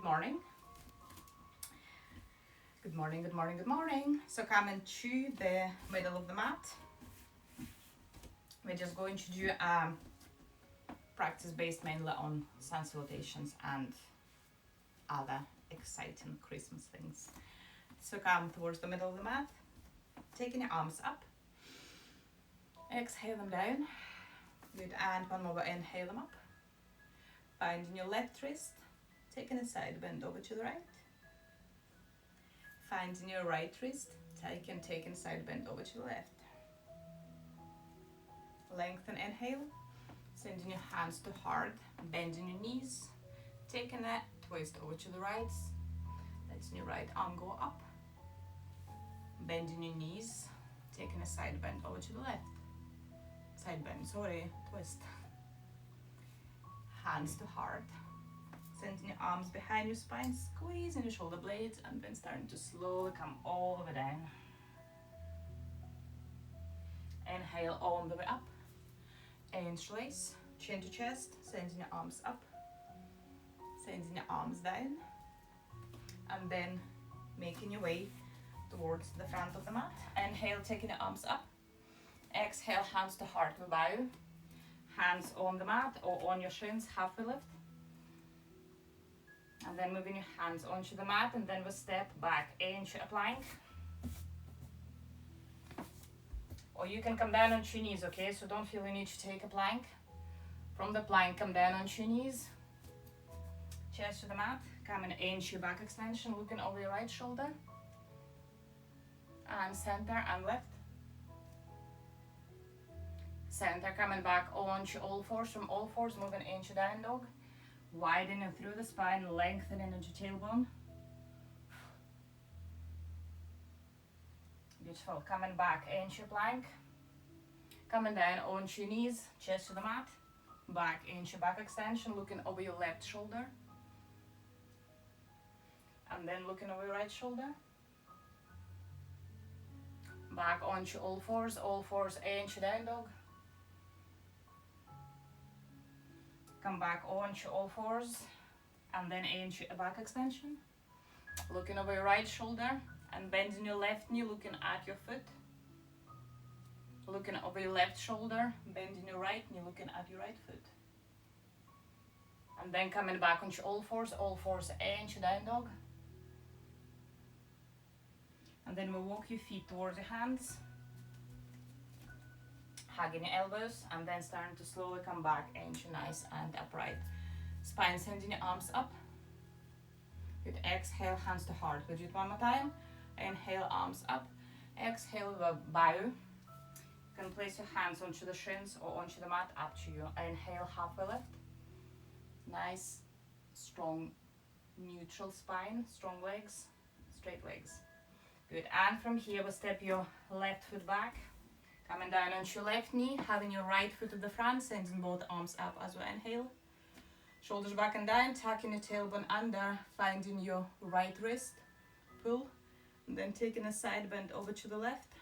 morning. Good morning, good morning, good morning. So coming to the middle of the mat. We're just going to do a practice based mainly on sun salutations and other exciting Christmas things. So come towards the middle of the mat, taking your arms up, exhale them down, good, and one more, inhale them up, finding your left wrist, taking a side bend over to the right, finding your right wrist, taking side bend over to the left, lengthen, inhale, sending your hands to heart, bending your knees, taking a twist over to the right, letting your right arm go up, bending your knees, taking a side bend over to the left, twist, hands to heart, sending your arms behind your spine, squeezing your shoulder blades, and then starting to slowly come all the way down. Inhale all the way up, interlace, chin to chest, sending your arms up, sending your arms down, and then making your way towards the front of the mat. Inhale, taking your arms up, exhale, hands to heart, we bow, hands on the mat or on your shins, halfway lift, and then moving your hands onto the mat, and then we step back into a plank, or you can come down onto your knees, okay? So don't feel you need to take a plank. From the plank, come down onto your knees, chest to the mat, coming into your back extension, looking over your right shoulder, and center and left. Center, coming back onto all fours, from all fours, moving into down dog, widening through the spine, lengthening into tailbone. Beautiful, coming back into your plank, coming down onto your knees, chest to the mat, back into back extension, looking over your left shoulder, and then looking over your right shoulder, back onto all fours into down dog, come back onto all fours, and then into a back extension, looking over your right shoulder, and bending your left knee, looking at your foot, looking over your left shoulder, bending your right knee, looking at your right foot, and then coming back onto all fours into down dog, and then we'll walk your feet towards your hands, hugging your elbows, and then starting to slowly come back into nice and upright spine, sending your arms up. Good, exhale, hands to heart. We'll do it one more time. Inhale, arms up, exhale, bow. You can place your hands onto the shins or onto the mat, up to you. Inhale, halfway lift. Nice, strong, neutral spine, strong legs, straight legs. Good, and from here we'll step your left foot back, coming down onto your left knee, having your right foot at the front, sending both arms up as we inhale. Shoulders back and down, tucking your tailbone under, finding your right wrist, pull, and then taking a side bend over to the left.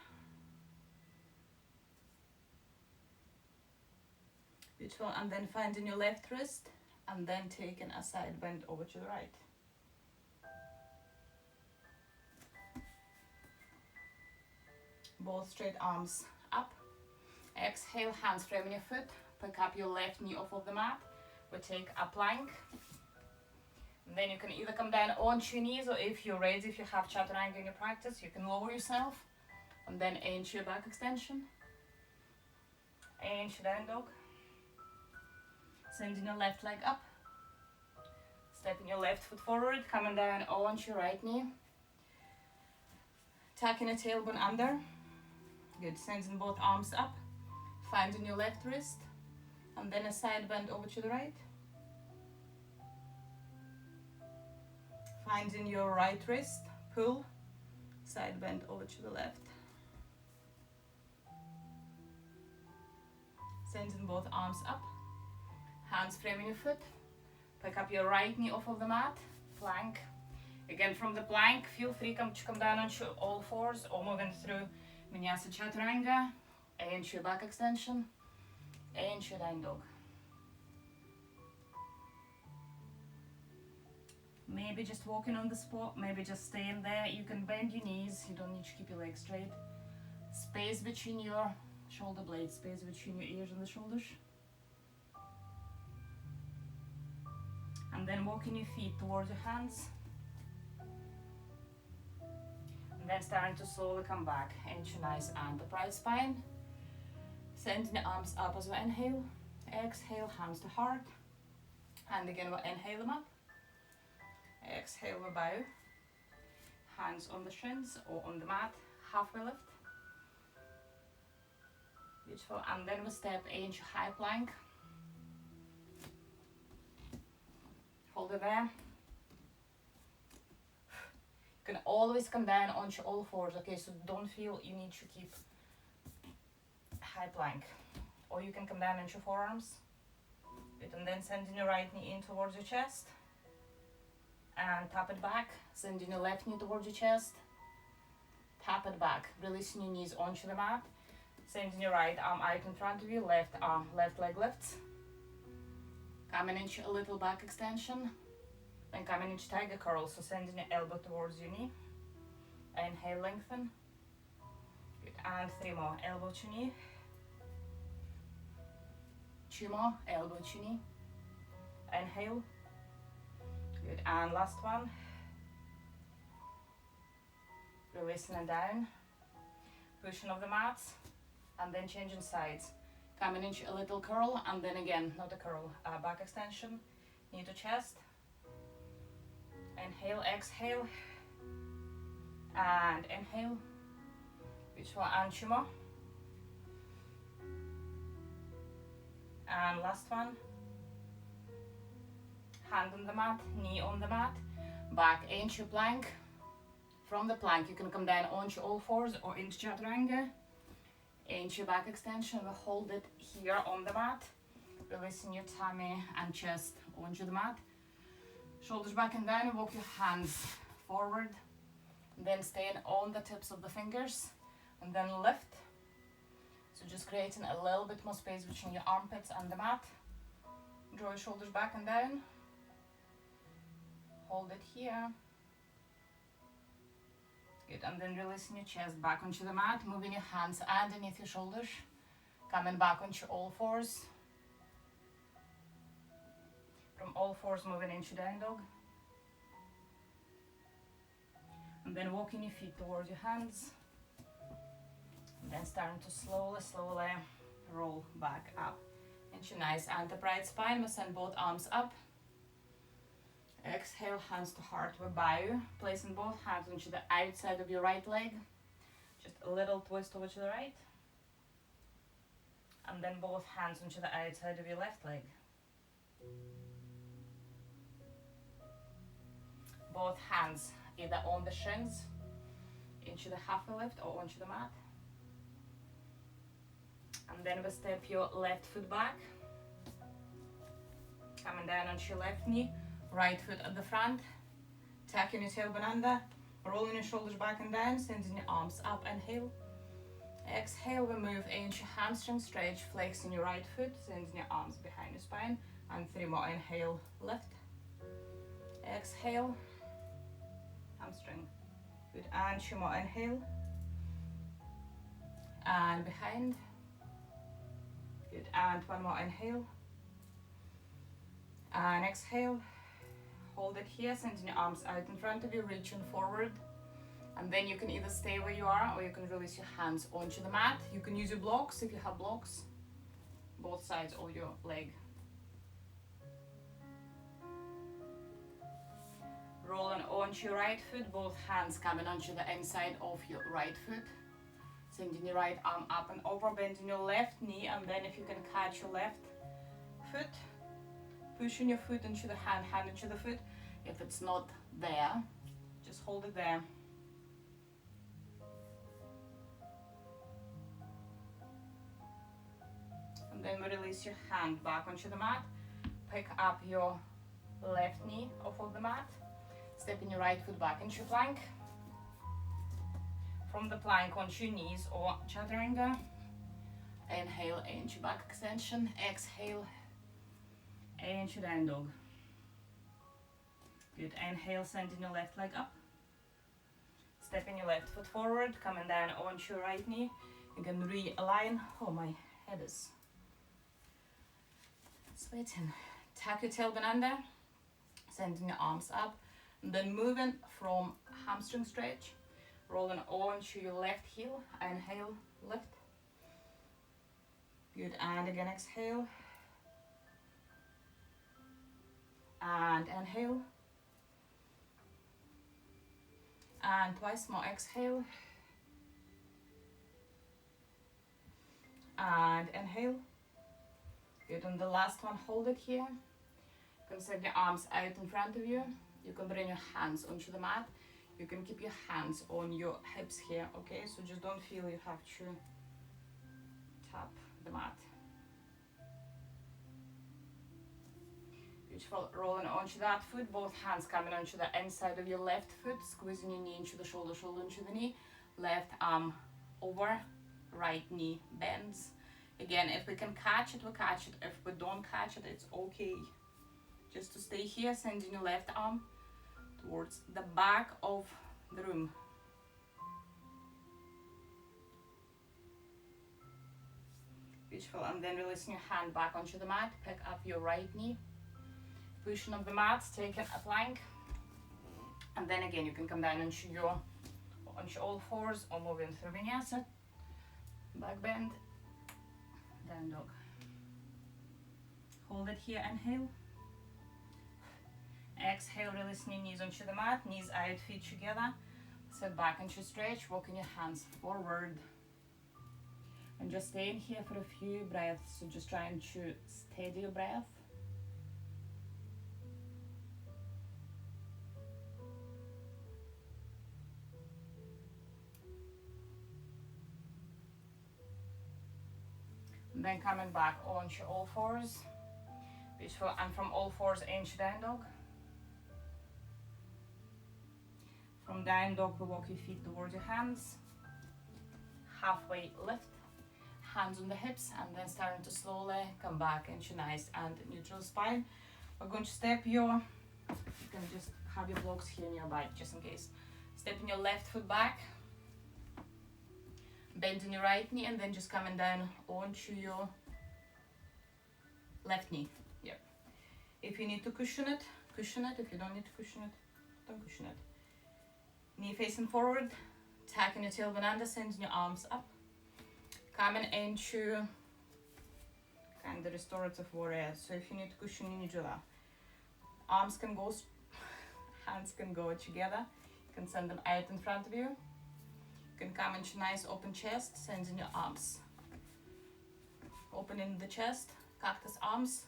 Beautiful, and then finding your left wrist, and then taking a side bend over to the right. Both straight arms up. Exhale, hands framing your foot, pick up your left knee off of the mat. We take a plank. And then you can either come down onto your knees, or if you're ready, if you have chaturanga in your practice, you can lower yourself and then into your back extension, into down dog, sending your left leg up, stepping your left foot forward, coming down onto your right knee, tucking your tailbone under. Good, sending both arms up, finding your left wrist, and then a side bend over to the right. Finding your right wrist, pull, side bend over to the left. Sending both arms up, hands framing your foot, pick up your right knee off of the mat, plank. Again, from the plank, feel free to come down onto all fours or moving through Vinyasa Chaturanga, into your back extension, into your down dog. maybe just walking on the spot, maybe just staying there. You can bend your knees, you don't need to keep your legs straight. Space between your shoulder blades, space between your ears and the shoulders. And then walking your feet towards your hands. And then starting to slowly come back into nice and upright spine. Sending the arms up as we inhale. Exhale, hands to heart. And again we'll inhale them up. Exhale, we bow. Hands on the shins or on the mat, halfway lift. Beautiful. And then we step into high plank. Hold it there. You can always come down onto all fours, okay? So don't feel you need to keep high plank. Or you can come down into forearms. Good. And then sending your right knee in towards your chest. And tap it back. Sending your left knee towards your chest. Tap it back. Releasing your knees onto the mat. Sending your right arm out in front of you. Left arm, left leg lifts. Coming into a little back extension. Then coming into tiger curl. So sending your elbow towards your knee. Inhale, lengthen. Good. And 3 more. Elbow to knee. 2 more. Elbow to knee. Inhale. Good. And last one. Releasing it down. Pushing off the mats. And then changing sides. Coming into a little curl. And then again, not a curl, back extension. Knee to chest. Inhale, exhale. And inhale. Beautiful. And 2 more. And last one. Hand on the mat, knee on the mat, back into plank. From the plank you can come down onto all fours or into chaturanga. Into back extension, we hold it here on the mat, releasing your tummy and chest onto the mat. Shoulders back and down, walk your hands forward, then staying on the tips of the fingers, and then lift. So just creating a little bit more space between your armpits and the mat. Draw your shoulders back and down. Hold it here. Good, and then releasing your chest back onto the mat, moving your hands underneath your shoulders, coming back onto all fours. From all fours moving into down dog. And then walking your feet towards your hands. And then starting to slowly roll back up into nice and upright spine. We send both arms up. Exhale, hands to heart, we bow, placing both hands onto the outside of your right leg. Just a little twist over to the right. And then both hands onto the outside of your left leg. Both hands either on the shins, into the halfway lift or onto the mat. And then we step your left foot back. Coming down onto your left knee. Right foot at the front, tucking your tailbone under, rolling your shoulders back and down, sending your arms up, inhale. Exhale, we move into hamstring stretch, flexing your right foot, sending your arms behind your spine, and 3 more, inhale, lift. Exhale, hamstring, good, and 2 more, inhale, and behind, good, and 1 more, inhale, and exhale. Hold it here, sending your arms out in front of you, reaching forward. And then you can either stay where you are or you can release your hands onto the mat. You can use your blocks if you have blocks, both sides of your leg. Rolling onto your right foot, both hands coming onto the inside of your right foot. Sending your right arm up and over, bending your left knee, and then if you can catch your left foot, pushing your foot into the hand into the foot. If it's not there, just hold it there. And then we release your hand back onto the mat. Pick up your left knee off of the mat. Stepping your right foot back into plank. From the plank onto your knees or chaturanga. Inhale into back extension. Exhale into down dog. Good. Inhale, sending your left leg up. Stepping your left foot forward, coming down onto your right knee. You can realign. Oh, my head is sweating. Tuck your tailbone under, sending your arms up. And then moving from hamstring stretch, rolling onto your left heel. Inhale, lift. Good. And again, exhale. And inhale. And twice more, exhale. And inhale. Good, and the last one, hold it here. You can send your arms out in front of you. You can bring your hands onto the mat. You can keep your hands on your hips here, okay? So just don't feel you have to tap the mat. Beautiful, rolling onto that foot, both hands coming onto the inside of your left foot, squeezing your knee into the shoulder, shoulder into the knee, left arm over, right knee bends. Again, if we can catch it, we catch it. If we don't catch it, it's okay. Just to stay here, sending your left arm towards the back of the room. Beautiful, and then releasing your hand back onto the mat, pick up your right knee. Pushing up the mat, taking a plank, and then again you can come down onto all fours or moving through vinyasa, back bend, down dog. Hold it here, inhale. Exhale, releasing your knees onto the mat, knees out, feet together. Sit back into stretch, walking your hands forward. And just staying here for a few breaths, so just trying to steady your breath. And then coming back onto all fours. Beautiful, and from all fours into down dog. From down dog, we walk your feet towards your hands. Halfway lift, hands on the hips, and then starting to slowly come back into nice and neutral spine. We're going to step your, you can just have your blocks here nearby, just in case. Stepping your left foot back. Bending your right knee and then just coming down onto your left knee. Yep. If you need to cushion it, cushion it. If you don't need to cushion it, don't cushion it. Knee facing forward, tucking your tailbone under, sending your arms up. Coming into kind of restorative warrior. So if you need to cushion, you need to do that. Arms can go, hands can go together. You can send them out in front of you. You can come into nice open chest, sending your arms. Opening the chest, cactus arms,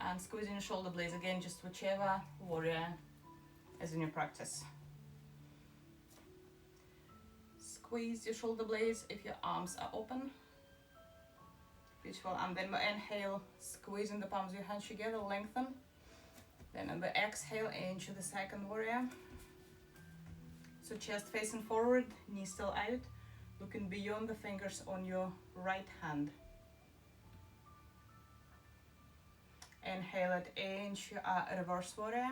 and squeezing your shoulder blades. Again, just whichever warrior is in your practice. Squeeze your shoulder blades if your arms are open. Beautiful, and then we inhale, squeezing the palms of your hands together, lengthen. Then on the exhale, into the second warrior. So chest facing forward, knee still out, looking beyond the fingers on your right hand. Inhale it into a reverse warrior.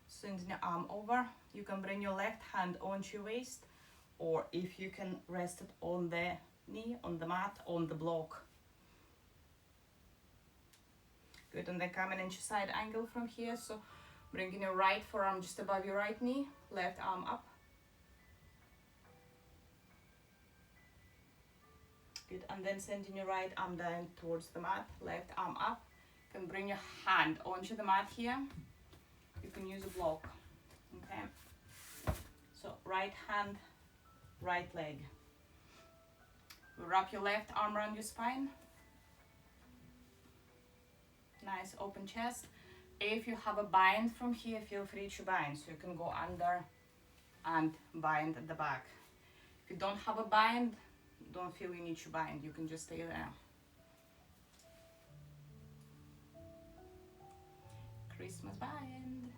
Sending your arm over. You can bring your left hand onto your waist, or if you can rest it on the knee, on the mat, on the block. Good, and then coming into side angle from here. So bringing your right forearm just above your right knee, left arm up. Good, and then sending your right arm down towards the mat, left arm up. You can bring your hand onto the mat here. You can use a block, okay? So right hand, right leg. Wrap your left arm around your spine. Nice open chest. If you have a bind from here, feel free to bind. So you can go under and bind at the back. If you don't have a bind, don't feel you need to bind. You can just stay there. Christmas bind.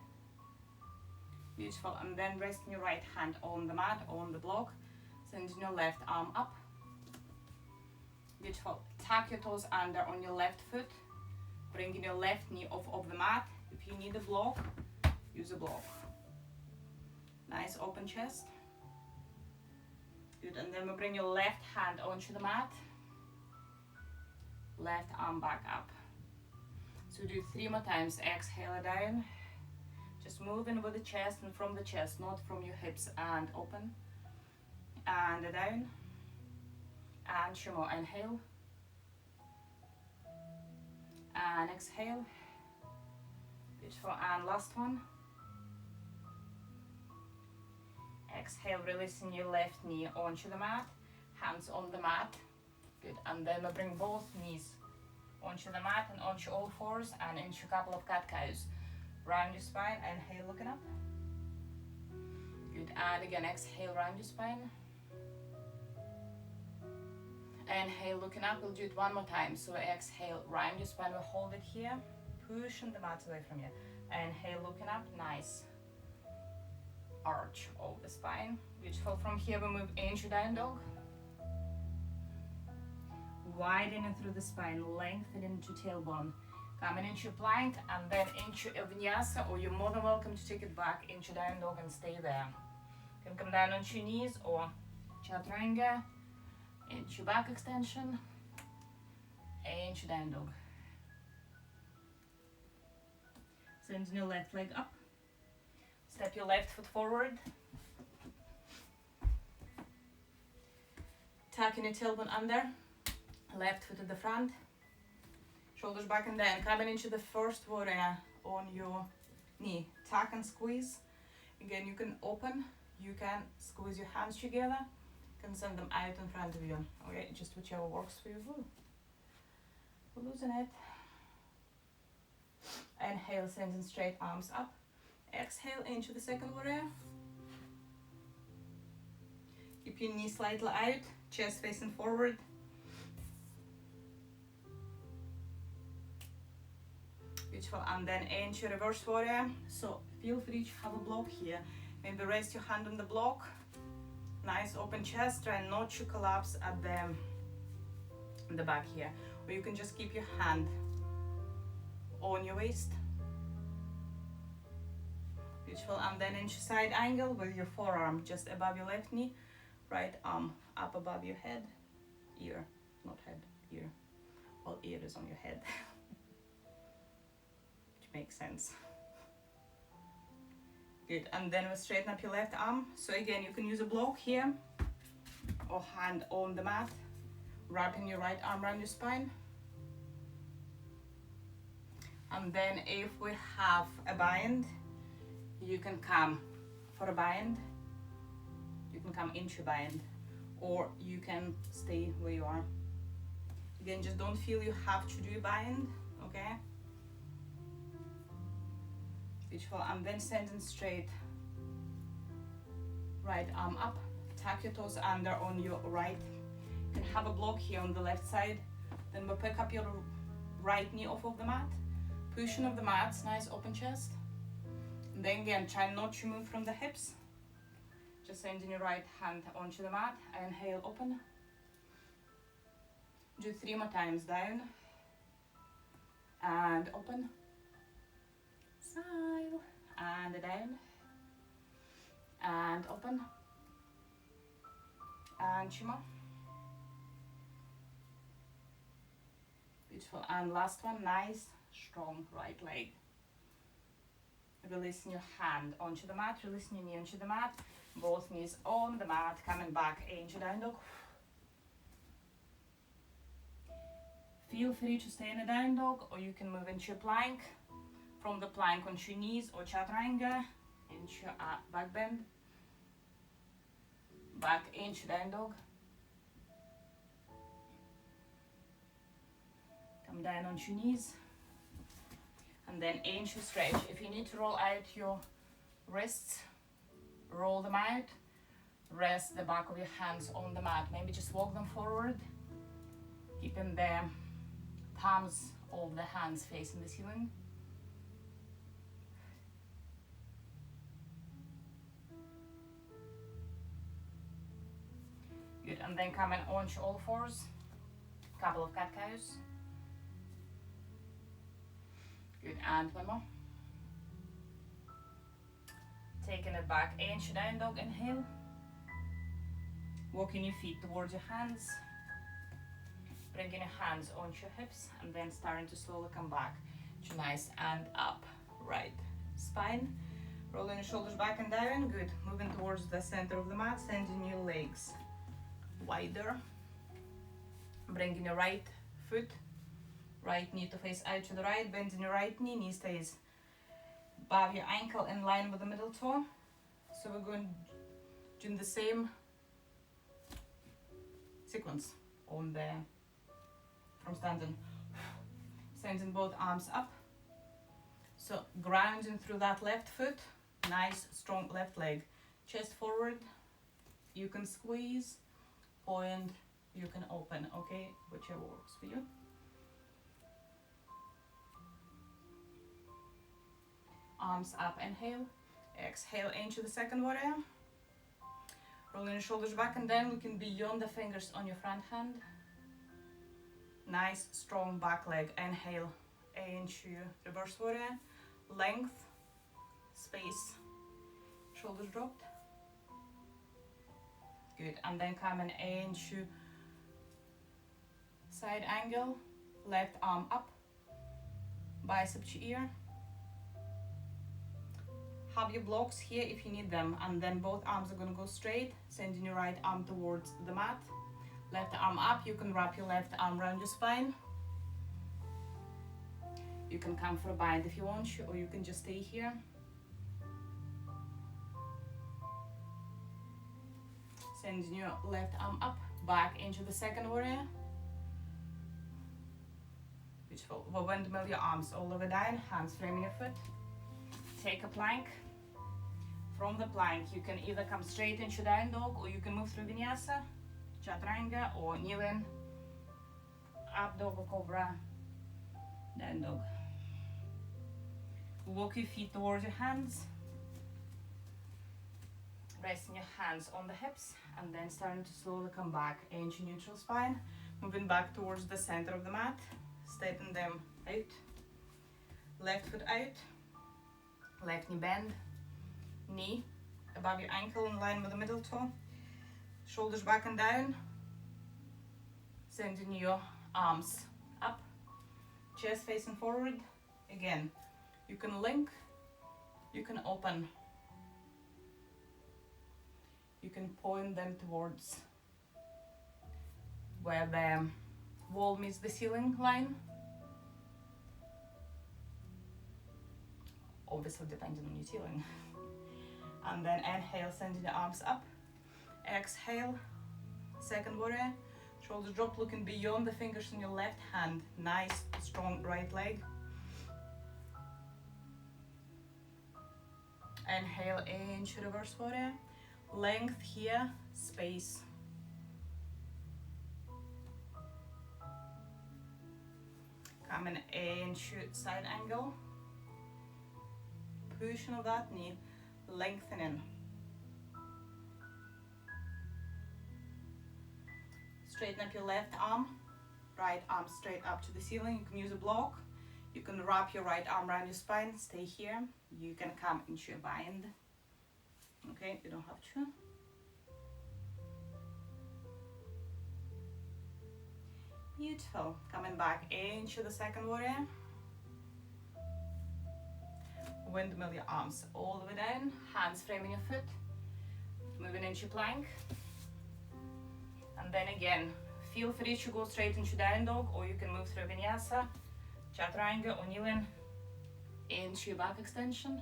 Beautiful. And then resting your right hand on the mat, on the block. Sending your left arm up. Beautiful. Tuck your toes under on your left foot. Bringing your left knee off of the mat. If you need a block, use a block. Nice open chest. Good, and then we bring your left hand onto the mat. Left arm back up. So do 3 more times. Exhale down. Just moving with the chest and from the chest, not from your hips. And open. And down. And 2 more. Inhale. And exhale. Beautiful. And last one. Exhale, releasing your left knee onto the mat. Hands on the mat. Good. And then we bring both knees onto the mat and onto all fours and into a couple of cat-cows. Round your spine. Inhale, looking up. Good. And again, exhale, round your spine. Inhale, looking up. We'll do it 1 more time. So exhale, round your spine. We'll hold it here. Pushing the mat away from you. Inhale, looking up. Nice arch of the spine. Beautiful. From here we move into down dog. Widening through the spine, lengthening into tailbone. Coming into plank and then into a vinyasa, or you're more than welcome to take it back into down dog and stay there. You can come down onto your knees or chaturanga, into back extension, into down dog. Send your left leg up. Step your left foot forward. Tucking your tailbone under. Left foot at the front. Shoulders back and down. Coming into the first warrior on your knee. Tuck and squeeze. Again, you can open. You can squeeze your hands together. You can send them out in front of you. Okay, just whichever works for you. We'll loosen it. Inhale, sending straight arms up. Exhale into the second warrior. Keep your knee slightly out, chest facing forward. Beautiful. And then into reverse warrior. So feel free to have a block here. Maybe rest your hand on the block. Nice open chest. Try not to collapse at the back here. Or you can just keep your hand on your waist. Beautiful. And then into side angle with your forearm just above your left knee, right arm up above your head, ear, not head, ear. Well, ear is on your head, which makes sense. Good. And then we straighten up your left arm. So again, you can use a block here or hand on the mat, wrapping your right arm around your spine. And then if we have a bind, you can come for a bind, you can come into bind, or you can stay where you are. Again, just don't feel you have to do a bind, okay? Beautiful. And then standing straight, right arm up, tuck your toes under on your right. You can have a block here on the left side. Then we'll pick up your right knee off of the mat, pushing of the mat, nice open chest. And then again, try not to move from the hips. Just sending your right hand onto the mat. Inhale, open. Do 3 more times. Down. And open. Smile. And down. And open. And 2 more. Beautiful. And last one, nice, strong right leg. Releasing your hand onto the mat, releasing your knee onto the mat, both knees on the mat, coming back into down dog. Feel free to stay in a down dog, or you can move into a plank. From the plank onto your knees or chaturanga, into a back bend, back into down dog. Come down onto your knees. And then into stretch. If you need to roll out your wrists, roll them out. Rest the back of your hands on the mat. Maybe just walk them forward, keeping the palms of the hands facing the ceiling. Good. And then coming onto all fours. Couple of cat cows. Good, and 1 more. Taking it back, inch down dog, inhale. Walking your feet towards your hands. Bringing your hands onto your hips and then starting to slowly come back to nice and up. Right spine. Rolling your shoulders back and down. Good. Moving towards the center of the mat. Sending your legs wider. Bringing your right foot, right knee to face out to the right. Bending your right knee. Knee stays above your ankle in line with the middle toe. So we're going doing the same sequence on the from standing. Sending both arms up. So grounding through that left foot. Nice strong left leg. Chest forward. You can squeeze, point, you can open, okay? Whichever works for you. Arms up, inhale. Exhale into the second warrior. Rolling your shoulders back and down, looking beyond the fingers on your front hand. Nice, strong back leg. Inhale into reverse warrior. Length, space, shoulders dropped. Good, and then coming into side angle. Left arm up, bicep to ear. Have your blocks here if you need them, and then both arms are going to go straight, sending your right arm towards the mat. Left arm up, you can wrap your left arm around your spine. You can come for a bind if you want to, or you can just stay here. Sending your left arm up, back into the second warrior. Beautiful. Windmill your arms all over down, hands framing your foot. Take a plank. From the plank, you can either come straight into down dog, or you can move through vinyasa, chaturanga, or kneeling, up dog or cobra, down dog. Walk your feet towards your hands. Resting your hands on the hips, and then starting to slowly come back into neutral spine. Moving back towards the center of the mat. Stepping them out. Left foot out. Left knee bend. Knee above your ankle in line with the middle toe. Shoulders back and down. Sending your arms up. Chest facing forward. Again, you can link, you can open. You can point them towards where the wall meets the ceiling line. Obviously depending on your ceiling. And then inhale, sending the arms up. Exhale, second warrior. Shoulders drop, looking beyond the fingers on your left hand. Nice, strong right leg. Inhale into reverse warrior. Length here, space. Coming into side angle. Pushing of that knee, lengthening. Straighten up your left arm, right arm straight up to the ceiling. You can use a block. You can wrap your right arm around your spine, stay here. You can come into a bind. Okay, you don't have to. Beautiful. Coming back into the second warrior. Windmill your arms all the way down, hands framing your foot, moving into plank. And then again, feel free to go straight into down dog, or you can move through vinyasa, chaturanga, or kneeling into your back extension,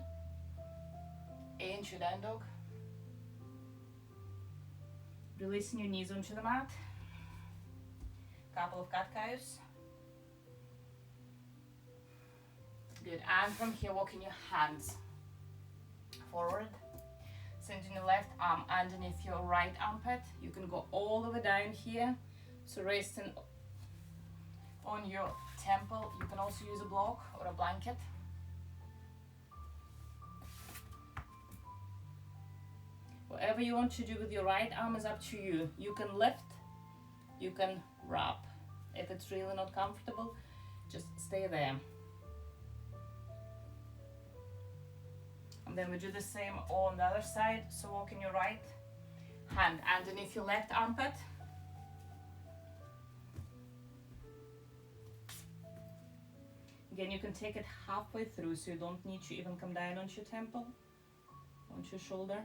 into down dog. Releasing your knees onto the mat. Couple of cat cows. Good, and from here walking your hands forward, sending your left arm underneath your right armpit. You can go all the way down here, so resting on your temple. You can also use a block or a blanket. Whatever you want to do with your right arm is up to you. You can lift, you can wrap. If it's really not comfortable, just stay there. And then we do the same on the other side. So walking your right hand underneath your left armpit. Again, you can take it halfway through, so you don't need to even come down onto your temple, onto your shoulder.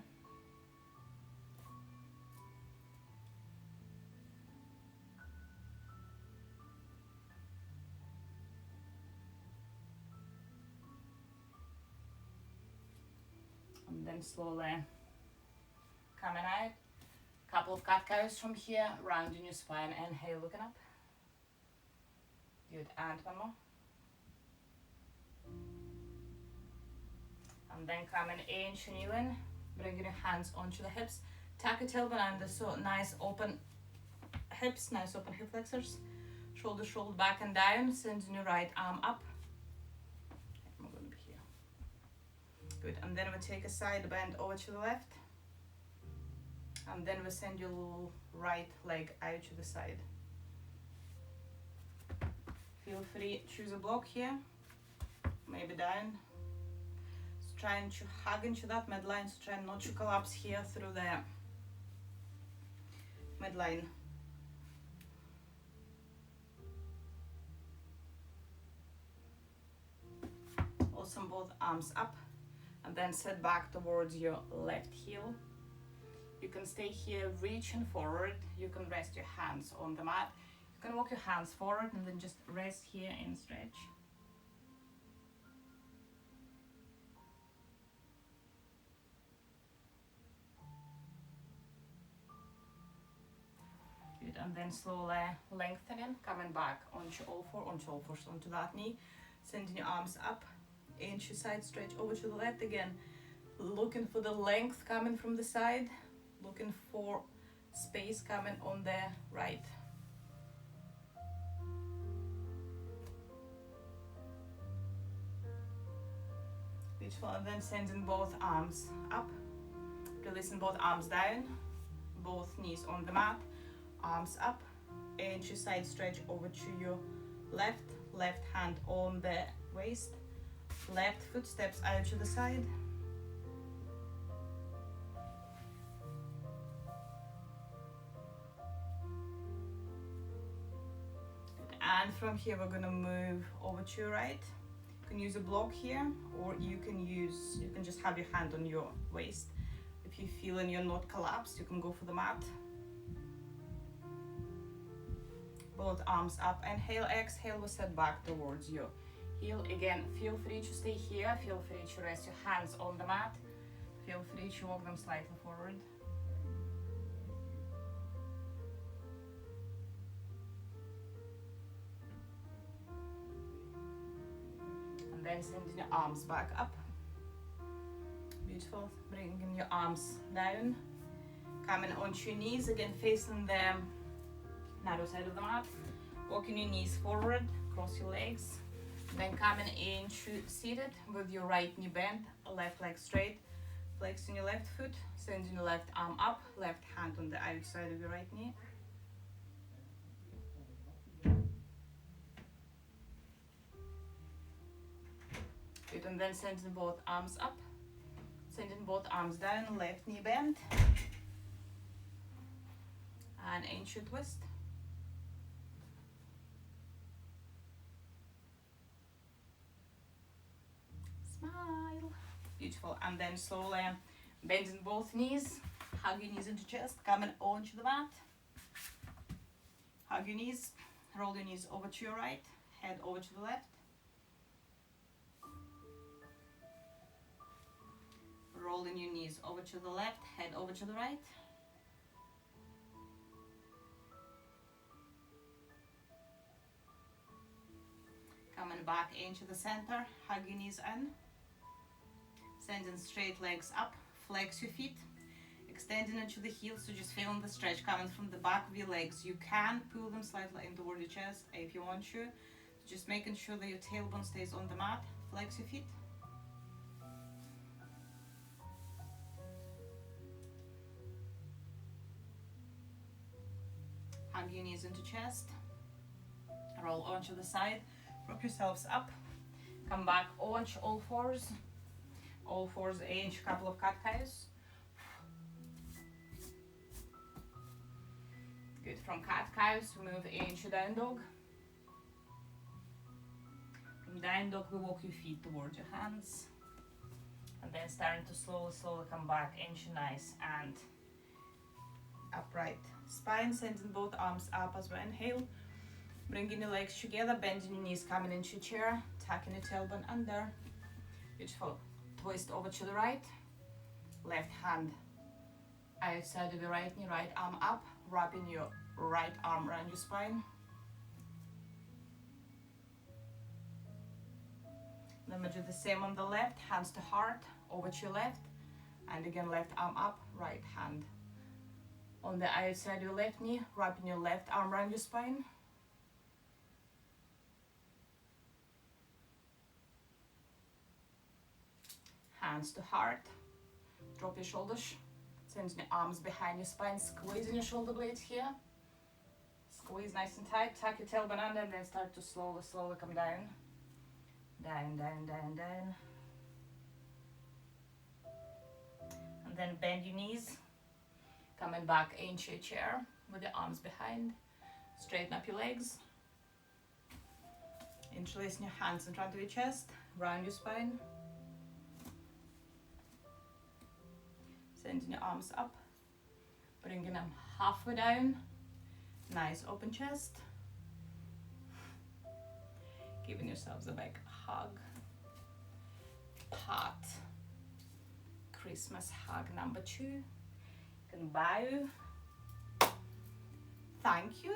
And then slowly coming out. Couple of cat cows from here, rounding your spine. Inhale, looking up. Good, and one more. And then coming inch kneeling, bringing your hands onto the hips. Tuck your tailbone under, so nice open hips, nice open hip flexors. Shoulder back and down, sending your right arm up. I'm going to be here. Good, and then we take a side bend over to the left. And then we send your little right leg out to the side. Feel free, choose a block here, maybe down. So trying to hug into that midline, so try not to collapse here through the midline. Awesome, both arms up, and then sit back towards your left heel. You can stay here reaching forward. You can rest your hands on the mat. You can walk your hands forward and then just rest here and stretch. Good, and then slowly lengthening, coming back onto all fours, onto that knee. Sending your arms up, inch your side stretch over to the left again. Looking for the length coming from the side. Looking for space coming on the right. Beautiful, and then sending both arms up, releasing both arms down, both knees on the mat, arms up, inch your side stretch over to your left hand on the waist, left foot steps out to the side. And from here we're gonna move over to your right. You can use a block here, or you can just have your hand on your waist. If you feel and you're not collapsed, you can go for the mat. Both arms up. Inhale, exhale, we set back towards your heel. Again, feel free to stay here. Feel free to rest your hands on the mat. Feel free to walk them slightly forward. And then sending your arms back up. Beautiful. Bringing your arms down. Coming onto your knees, again facing the narrow side of the mat. Walking your knees forward, cross your legs. Then coming into seated with your right knee bent, left leg straight. Flexing your left foot, sending your left arm up, left hand on the outside of your right knee. Good, and then sending both arms up, sending both arms down, left knee bent, and into twist. Smile. Beautiful, and then slowly bending both knees, hug your knees into chest, coming onto the mat. Hug your knees, roll your knees over to your right, head over to the left. Rolling your knees over to the left, head over to the right. Coming back into the center, hug your knees in. Sending straight legs up, flex your feet, extending into the heels, so just feeling the stretch coming from the back of your legs. You can pull them slightly in toward your chest if you want to. Just making sure that your tailbone stays on the mat. Flex your feet. Hug your knees into chest. Roll onto the side. Prop yourselves up. Come back onto all fours. all fours inch, couple of cat cows. Good. From cat cows, we move into down dog. From down dog, we walk your feet towards your hands. And then starting to slowly come back into nice and upright spine, sending both arms up as we inhale. Bringing your legs together, bending your knees, coming into your chair, tucking your tailbone under. Beautiful. Twist over to the right. Left hand outside of the right knee, right arm up, wrapping your right arm around your spine. Then we do the same on the left, hands to heart, over to your left, and again left arm up, right hand on the outside of your left knee, wrapping your left arm around your spine. Hands to heart, drop your shoulders, send your arms behind your spine, squeezing your shoulder blades here. Squeeze nice and tight, tuck your tailbone under, and then start to slowly come down. Down, down, down, down. And then bend your knees, coming back into your chair with the arms behind. Straighten up your legs. Interlacing your hands in front of your chest, round your spine. Sending your arms up, bringing them halfway down. Nice open chest. Giving yourselves a big hug. Pat. Christmas hug number 2. You can bow. Thank you.